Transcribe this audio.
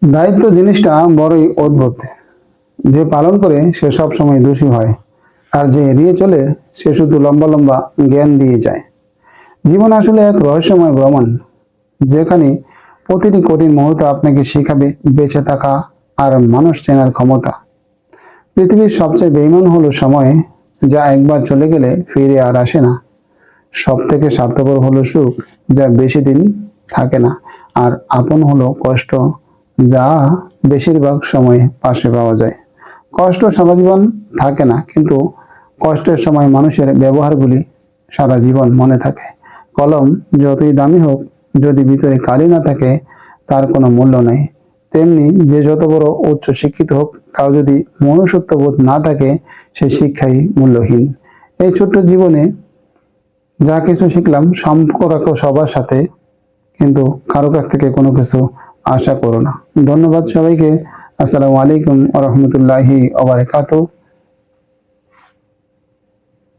দায়িত্ব জিনিসটা বড়ই অদ্ভুত। যে পালন করে সে সব সময় দোষী হয়, আর যে এড়িয়ে চলে সে শুধু লম্বা লম্বা জ্ঞান দিয়ে যায়। জীবন আসলে এক রহস্যময় ভ্রমণ, যেখানে প্রতিটি কঠিন মুহূর্ত আপনাকে শেখাবে বেঁচে থাকা আর মানুষ চেনার ক্ষমতা। পৃথিবীর সবচেয়ে বেইমান হলো সময়, যা একবার চলে গেলে ফিরে আর আসে না। সব থেকে স্বার্থপর হলো সুখ, যা বেশি দিন থাকে না। আর আপন হলো কষ্ট, যা বেশিরভাগ সময় পাশে পাওয়া যায়। কষ্ট সারা জীবন থাকে না, কিন্তু কষ্টের সময় মানুষের ব্যবহারগুলি সারা জীবন মনে থাকে। কলম যতই দামি হোক, যদি ভিতরে কালি না থাকে, তার কোনো মূল্য নেই। তেমনি যে যত বড় উচ্চ শিক্ষিত হোক, তার যদি মনুষ্যত্ববোধ না থাকে, সে শিক্ষাই মূল্যহীন। এই ছোট্ট জীবনে যা কিছু শিখলাম, সম্পর্ক রাখো সবার সাথে, কিন্তু কারো কাছ থেকে কোনো কিছু আশা করো না। ধন্যবাদ সবাইকে। আসসালামু আলাইকুম ওয়া রাহমাতুল্লাহি ওয়া বারাকাতুহু।